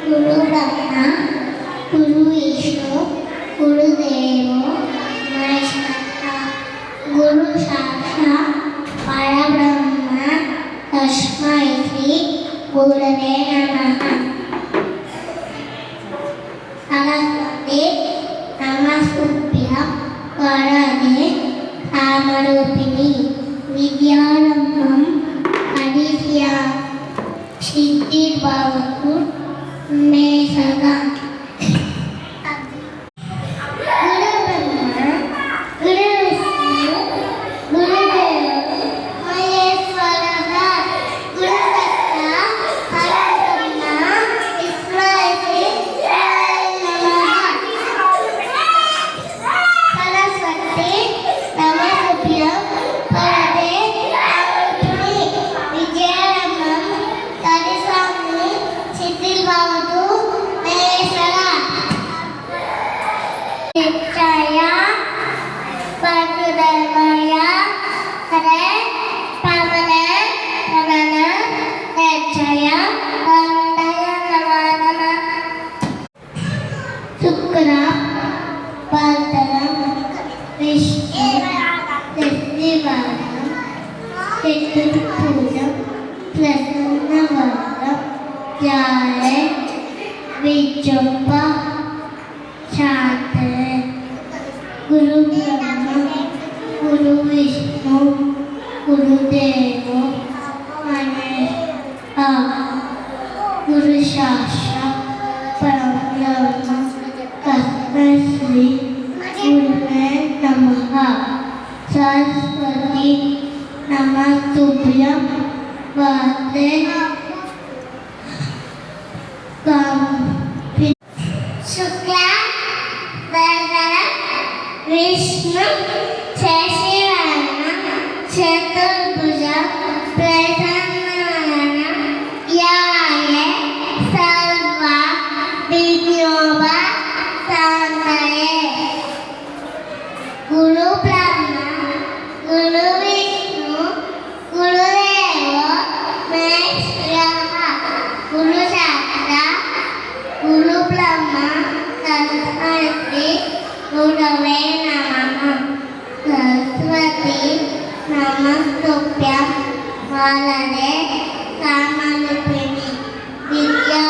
गुरु ब्रह्मा गुरु विष्णु गुरुदेवो महेश्वरः गुरु साक्षात् परब्रह्म तस्मै श्री गुरवे नमः। सरस्वती नमस्तुभ्यं वरदे कामरूपिणी विद्यारम्भं करिष्यामि सिद्धिर्भवतु मे सदा। गुरु ब्रह्मा गुरु विष्णु गुरुदेवो महेश्वरः गुरु साक्षात् परब्रह्म तस्मै श्री गुरवे नमः। सरस्वती नमस्तुभ्यं वरदे विष्णु शशिवर्णं चतुर्भुजं प्रसन्नवदनं ध्याये सर्वविघ्नोपशान्तये। गुरु ब्रह्मा गुरु विष्णु गुरुदेवो महेश्वरः गुरु साक्षात् गुरु ब्रह्मा तस्मै श्री गुरवे नमः। सरस्वती नमस्तुभ्यं वरदे कामरूपिणी विद्या